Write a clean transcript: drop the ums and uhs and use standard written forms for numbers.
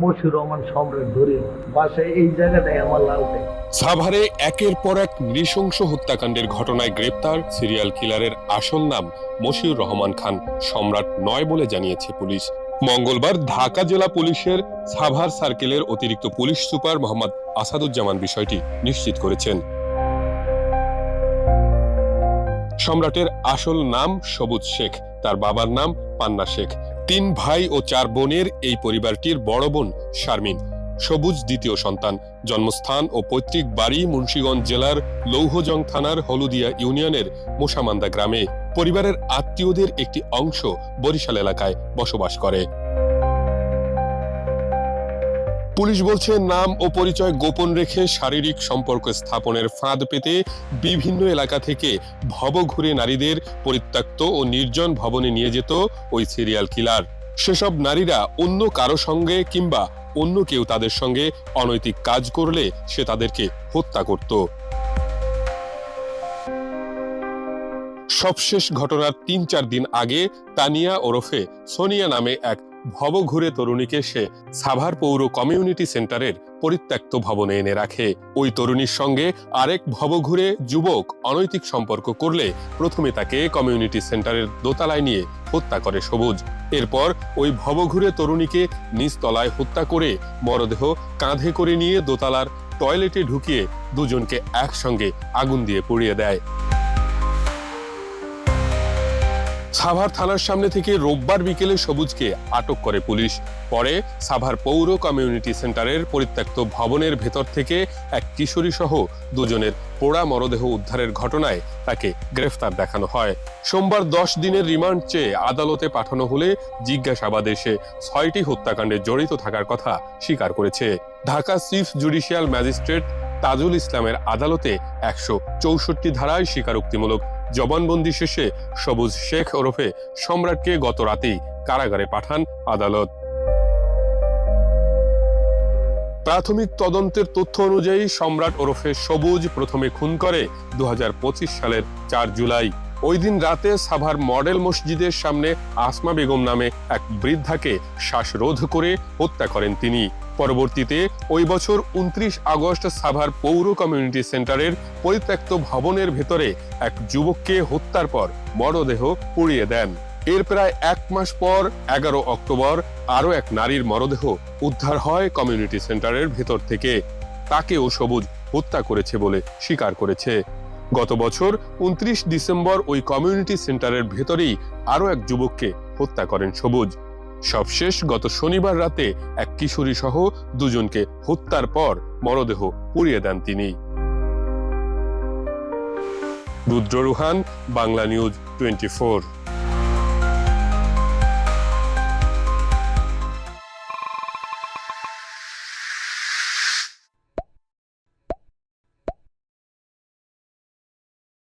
মশিউর রহমান সম্রাট ধরে বাসায় এই জায়গাটায় আমার লালটে। সাভারে একের পর এক নৃশংস হত্যাকাণ্ডের ঘটনায় গ্রেপ্তার সিরিয়াল কিলারের আসল নাম মশিউর রহমান খান সম্রাট নয় বলে জানিয়েছে পুলিশ। মঙ্গলবার ঢাকা জেলা পুলিশের সাভার সার্কেলের অতিরিক্ত পুলিশ সুপার মোহাম্মদ আসাদুজ্জামান বিষয়টি নিশ্চিত করেছেন। সম্রাটের আসল নাম সবুজ শেখ, তার বাবার নাম পান্না শেখ। 3 ভাই ও 4 বোনের এই পরিবারটির বড় বোন শারমিন সবুজ দ্বিতীয় সন্তান। জন্মস্থান ও পৈতৃক বাড়ি মুন্সিগঞ্জ জেলার লৌহজং থানার হলুদিয়া ইউনিয়নের মোসামান্দা গ্রামে। পরিবারের আত্মীয়দের একটি অংশ বরিশাল এলাকায় বসবাস করে। পুলিশ বলছে, নাম ও পরিচয় গোপন রেখে শারীরিক সম্পর্ক স্থাপনের ফাঁদ পেতে বিভিন্ন এলাকা থেকে ভবঘুরে নারীদের পরিত্যক্ত ও নির্জন ভবনে নিয়ে যেত ওই সিরিয়াল কিলার। সেসব নারীরা অন্য কারো সঙ্গে কিংবা অন্য কেউ তাদের সঙ্গে অনৈতিক কাজ করলে সে তাদেরকে হত্যা করত। সবশেষ ঘটনার 3-4 দিন আগে তানিয়া ওরফে সোনিয়া নামে এক ভবঘুরে তরুণীকে সে সাভার পৌর কমিউনিটি সেন্টারের পরিত্যক্ত ভবনে এনে রাখে। ওই তরুণীর সঙ্গে আরেক ভবঘুরে যুবক অনৈতিক সম্পর্ক করলে প্রথমে তাকে কমিউনিটি সেন্টারের দোতলায় নিয়ে হত্যা করে সবুজ। এরপর ওই ভবঘুরে তরুণীকে নিচতলায় হত্যা করে মরদেহ কাঁধে করে নিয়ে দোতলার টয়লেটে ঢুকিয়ে দুজনকে একসঙ্গে আগুন দিয়ে পুড়িয়ে দেয়। সাভার থানার সামনে থেকে রোববার বিকেলে সবুজকে আটক করে পুলিশ। পরে সাভার পৌর কমিউনিটি সেন্টারের পরিত্যক্ত ভবনের ভেতর থেকে এক কিশোরী সহ দুজনের পোড়া মরদেহ উদ্ধারের ঘটনায় তাকে গ্রেফতার দেখানো হয়। সোমবার 10 দিনের রিমান্ড চেয়ে আদালতে পাঠানো হলে জিজ্ঞাসাবাদে সে 6টি হত্যাকাণ্ডে জড়িত থাকার কথা স্বীকার করেছে। Dhaka chief judicial magistrate Tajul ইসলামের আদালতে 164 ধারায় স্বীকারোক্তিমূলক জবানবন্দি শেষে সবুজ শেখ ওরফে সম্রাটকে গত রাতেই কারাগারে পাঠান আদালত। প্রাথমিক তদন্তের তথ্য অনুযায়ী সম্রাট ওরফে সবুজ প্রথমে খুন করে 2025 সালের 4 জুলাই। ওই দিন রাতে সাভার মডেল মসজিদের সামনে আসমা বেগম নামে এক বৃদ্ধাকে শ্বাসরোধ করে হত্যা করেন তিনি। পরবর্তীতে ওই বছর 29 আগস্ট সাভার পৌর কমিউনিটি সেন্টারের পরিত্যক্ত ভবনের ভেতরে এক যুবককে হত্যার পর মরদেহ পুড়িয়ে দেন। এর প্রায় 1 মাস পর 11 অক্টোবর আরো এক নারীর মরদেহ উদ্ধার হয় কমিউনিটি সেন্টারের ভেতর থেকে। তাকেও সবুজ হত্যা করেছে বলে স্বীকার করেছে। গত বছর 29 ডিসেম্বর ওই কমিউনিটি সেন্টারের ভেতরেই আরো এক যুবককে হত্যা করেন সবুজ। সবশেষ গত শনিবার রাতে এক কিশোরী সহ দুজনকে হত্যার পর মরদেহ পুড়িয়ে দেন তিনি। রুদ্র রুহান, বাংলা নিউজ 24।